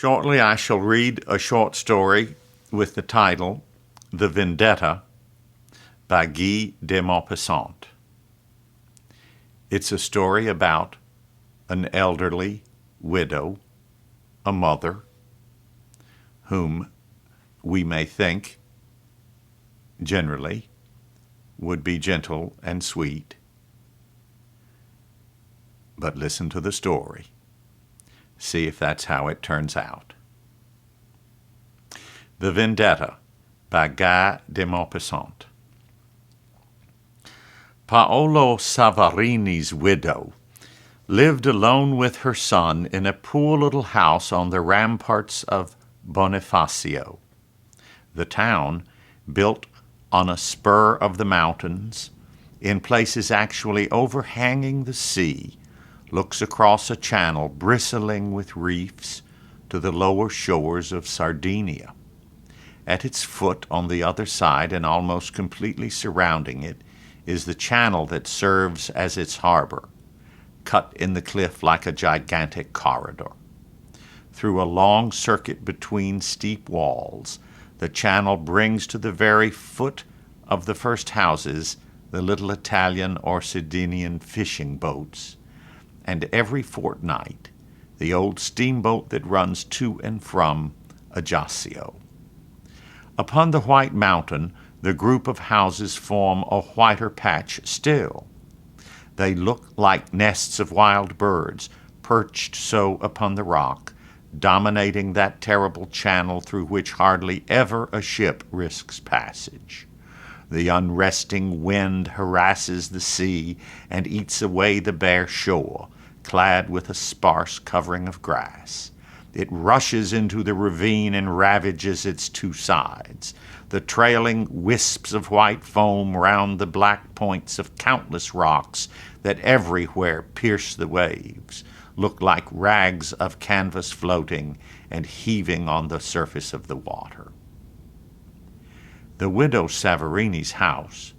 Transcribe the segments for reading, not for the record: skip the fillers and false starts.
Shortly I shall read a short story with the title The Vendetta by Guy de Maupassant. It's a story about an elderly widow, a mother, whom we may think, generally, would be gentle and sweet. But listen to the story. See if that's how it turns out. The Vendetta by Guy de Maupassant. Paolo Savarini's widow lived alone with her son in a poor little house on the ramparts of Bonifacio. The town, built on a spur of the mountains, in places actually overhanging the sea, looks across a channel bristling with reefs to the lower shores of Sardinia. At its foot, on the other side and almost completely surrounding it, is the channel that serves as its harbor, cut in the cliff like a gigantic corridor. Through a long circuit between steep walls, the channel brings to the very foot of the first houses the little Italian or Sardinian fishing boats, and every fortnight the old steamboat that runs to and from Ajaccio. Upon the white mountain, the group of houses form a whiter patch still. They look like nests of wild birds, perched so upon the rock, dominating that terrible channel through which hardly ever a ship risks passage. The unresting wind harasses the sea and eats away the bare shore, clad with a sparse covering of grass. It rushes into the ravine and ravages its two sides. The trailing wisps of white foam round the black points of countless rocks that everywhere pierce the waves look like rags of canvas floating and heaving on the surface of the water. The widow Savarini's house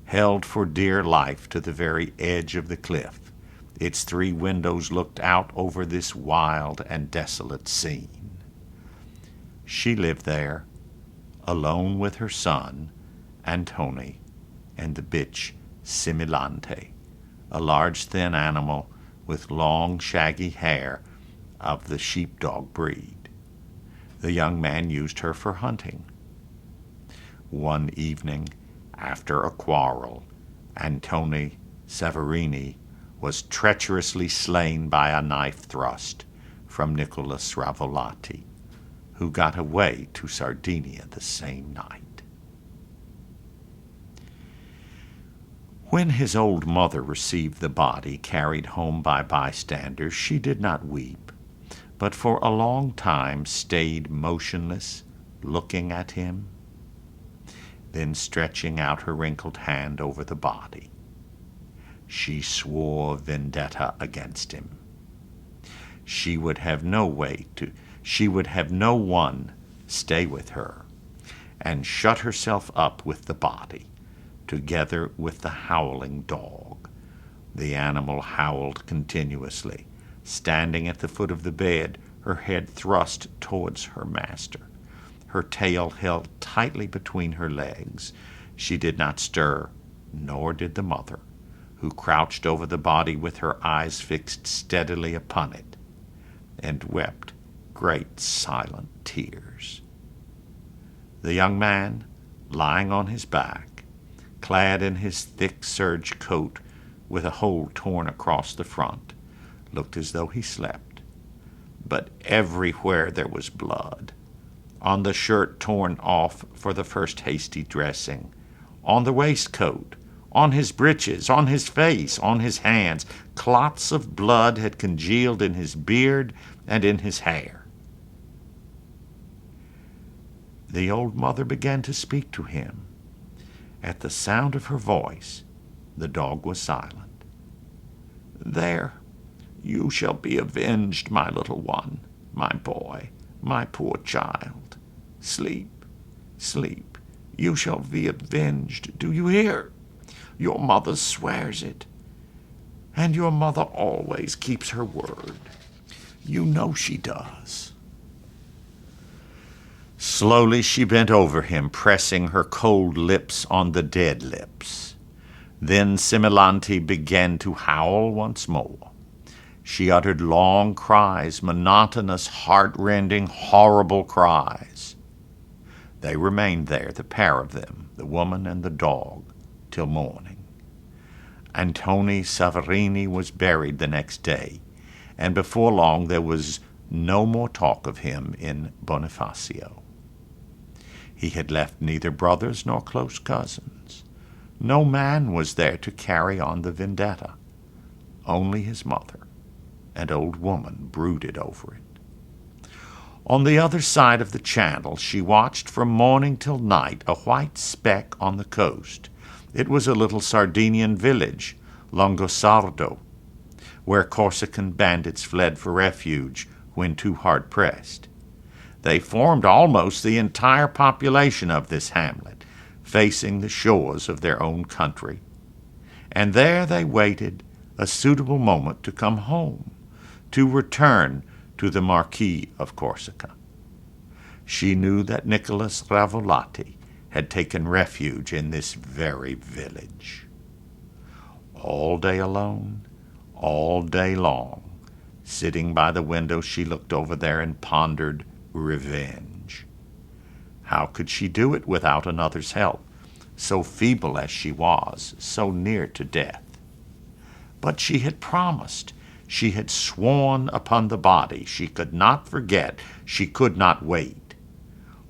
held for dear life to the very edge of the cliff. Its 3 windows looked out over this wild and desolate scene. She lived there, alone with her son, Antoni, and the bitch Similante, a large thin animal with long shaggy hair of the sheepdog breed. The young man used her for hunting. One evening, after a quarrel, Antoni Savarini was treacherously slain by a knife thrust from Nicholas Ravolati, who got away to Sardinia the same night. When his old mother received the body carried home by bystanders, she did not weep, but for a long time stayed motionless, looking at him, then stretching out her wrinkled hand over the body. She swore vendetta against him. She would have no one stay with her, and shut herself up with the body, together with the howling dog. The animal howled continuously, standing at the foot of the bed, her head thrust towards her master, her tail held tightly between her legs. She did not stir, nor did the mother, who crouched over the body with her eyes fixed steadily upon it, and wept great silent tears. The young man, lying on his back, clad in his thick serge coat with a hole torn across the front, looked as though he slept. But everywhere there was blood, on the shirt torn off for the first hasty dressing, on the waistcoat, on his breeches, on his face, on his hands. Clots of blood had congealed in his beard and in his hair. The old mother began to speak to him. At the sound of her voice, the dog was silent. "There, you shall be avenged, my little one, my boy, my poor child. Sleep, sleep, you shall be avenged. Do you hear? Your mother swears it, and your mother always keeps her word. You know she does." Slowly she bent over him, pressing her cold lips on the dead lips. Then Similanti began to howl once more. She uttered long cries, monotonous, heart-rending, horrible cries. They remained there, the pair of them, the woman and the dog, till morning. Antoni Savarini was buried the next day, and before long there was no more talk of him in Bonifacio. He had left neither brothers nor close cousins. No man was there to carry on the vendetta. Only his mother, an old woman, brooded over it. On the other side of the channel she watched from morning till night a white speck on the coast. It was a little Sardinian village, Longosardo, where Corsican bandits fled for refuge when too hard-pressed. They formed almost the entire population of this hamlet, facing the shores of their own country. And there they waited a suitable moment to come home, to return to the Marquis of Corsica. She knew that Nicholas Ravolati had taken refuge in this very village. All day alone, all day long, sitting by the window, she looked over there and pondered revenge. How could she do it without another's help, so feeble as she was, so near to death? But she had promised. She had sworn upon the body. She could not forget. She could not wait.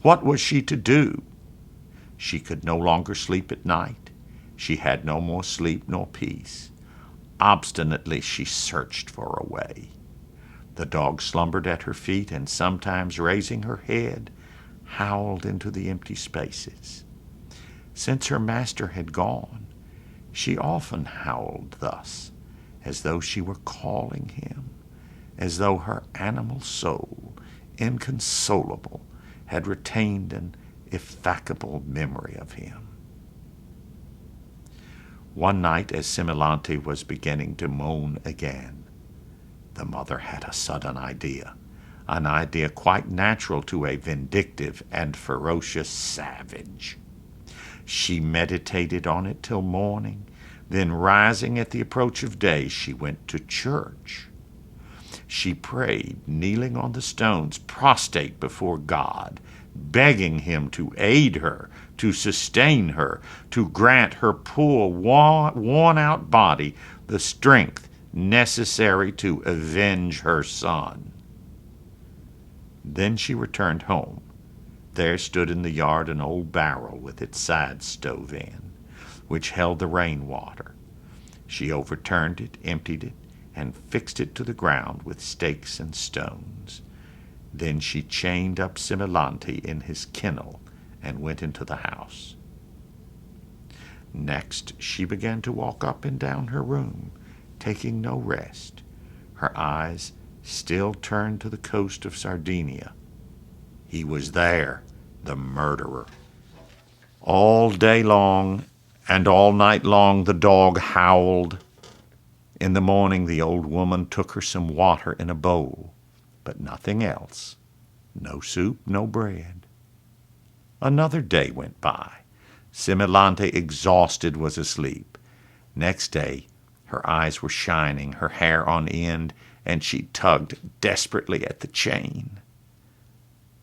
What was she to do? She could no longer sleep at night. She had no more sleep nor peace. Obstinately she searched for a way. The dog slumbered at her feet, and sometimes, raising her head, howled into the empty spaces. Since her master had gone, she often howled thus, as though she were calling him, as though her animal soul, inconsolable, had retained an effacable memory of him. One night, as Similanti was beginning to moan again, the mother had a sudden idea, an idea quite natural to a vindictive and ferocious savage. She meditated on it till morning, then rising at the approach of day, she went to church. She prayed, kneeling on the stones, prostrate before God, begging him to aid her, to sustain her, to grant her poor, worn-out body the strength necessary to avenge her son. Then she returned home. There stood in the yard an old barrel with its sides stove in, which held the rainwater. She overturned it, emptied it, and fixed it to the ground with stakes and stones. Then she chained up Similanti in his kennel and went into the house. Next she began to walk up and down her room, taking no rest, her eyes still turned to the coast of Sardinia. He was there, the murderer. All day long and all night long the dog howled. In the morning the old woman took her some water in a bowl, but nothing else. No soup, no bread. Another day went by. Similanti, exhausted, was asleep. Next day her eyes were shining, her hair on end, and she tugged desperately at the chain.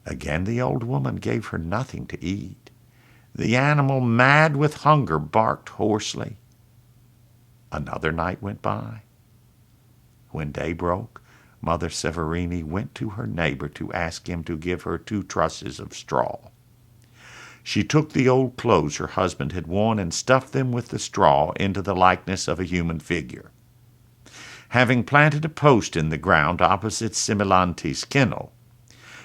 Again the old woman gave her nothing to eat. The animal, mad with hunger, barked hoarsely. Another night went by. When day broke, Mother Severini went to her neighbor to ask him to give her 2 trusses of straw. She took the old clothes her husband had worn and stuffed them with the straw into the likeness of a human figure. Having planted a post in the ground opposite Similanti's kennel,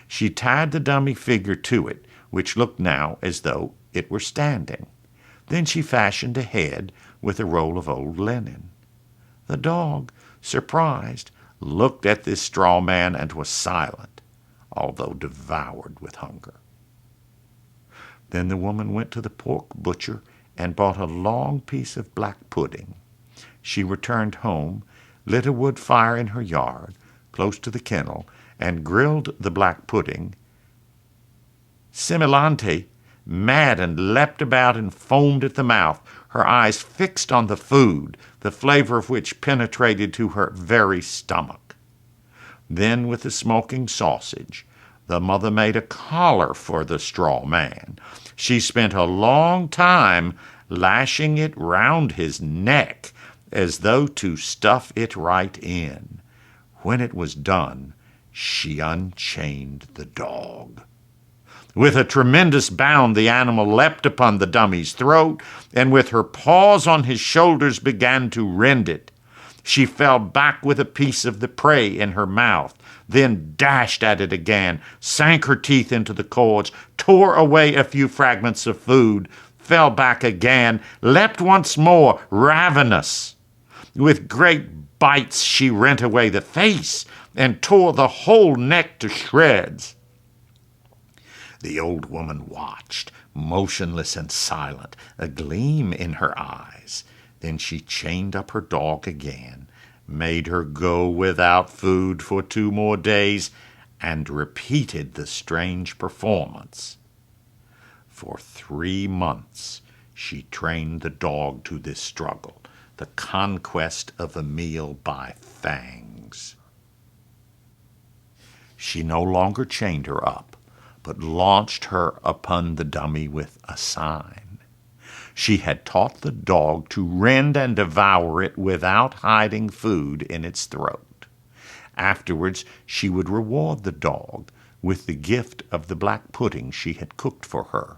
she tied the dummy figure to it, which looked now as though it were standing. Then she fashioned a head with a roll of old linen. The dog, surprised, looked at this straw man and was silent, although devoured with hunger. Then the woman went to the pork butcher and bought a long piece of black pudding. She returned home, lit a wood fire in her yard, close to the kennel, and grilled the black pudding. Similante, maddened, leapt about and foamed at the mouth, her eyes fixed on the food, the flavor of which penetrated to her very stomach. Then, with the smoking sausage, the mother made a collar for the straw man. She spent a long time lashing it round his neck, as though to stuff it right in. When it was done, she unchained the dog. With a tremendous bound, the animal leapt upon the dummy's throat, and with her paws on his shoulders began to rend it. She fell back with a piece of the prey in her mouth, then dashed at it again, sank her teeth into the cords, tore away a few fragments of food, fell back again, leapt once more, ravenous. With great bites she rent away the face and tore the whole neck to shreds. The old woman watched, motionless and silent, a gleam in her eyes. Then she chained up her dog again, made her go without food for 2 more days, and repeated the strange performance. For 3 months she trained the dog to this struggle, the conquest of a meal by fangs. She no longer chained her up, but launched her upon the dummy with a sign. She had taught the dog to rend and devour it without hiding food in its throat. Afterwards she would reward the dog with the gift of the black pudding she had cooked for her.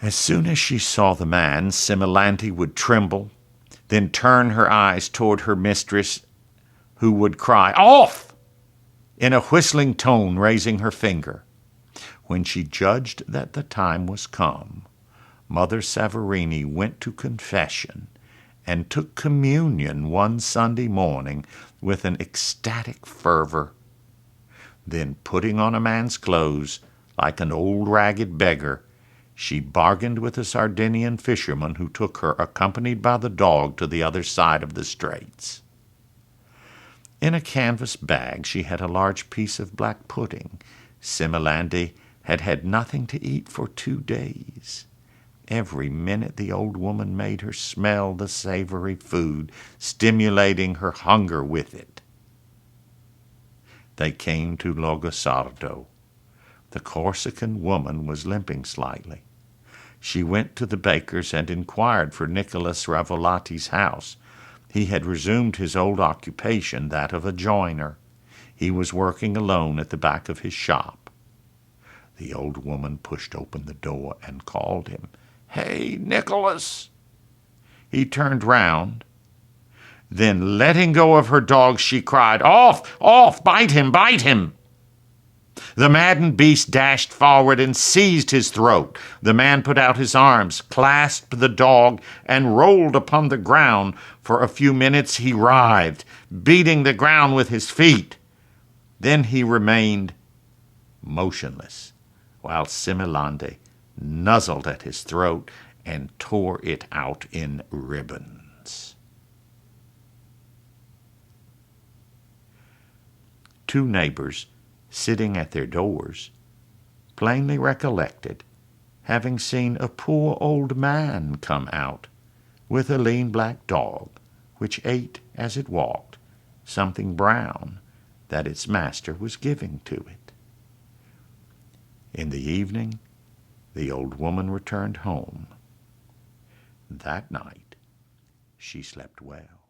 As soon as she saw the man, Similante would tremble, then turn her eyes toward her mistress, who would cry, "Off!" in a whistling tone, raising her finger. When she judged that the time was come, Mother Savarini went to confession and took communion one Sunday morning with an ecstatic fervor. Then, putting on a man's clothes, like an old ragged beggar, she bargained with a Sardinian fisherman who took her, accompanied by the dog, to the other side of the straits. In a canvas bag she had a large piece of black pudding. Similante had had nothing to eat for 2 days. Every minute the old woman made her smell the savory food, stimulating her hunger with it. They came to Logosardo. The Corsican woman was limping slightly. She went to the baker's and inquired for Nicholas Ravolati's house. He had resumed his old occupation, that of a joiner. He was working alone at the back of his shop. The old woman pushed open the door and called him. "Hey, Nicholas!" He turned round. Then, letting go of her dog, she cried, "Off! Off! Bite him! Bite him!" The maddened beast dashed forward and seized his throat. The man put out his arms, clasped the dog, and rolled upon the ground. For a few minutes he writhed, beating the ground with his feet. Then he remained motionless, while Similante nuzzled at his throat and tore it out in ribbons. 2 neighbors, sitting at their doors, plainly recollected having seen a poor old man come out with a lean black dog, which ate, as it walked, something brown that its master was giving to it. In the evening, the old woman returned home. That night she slept well.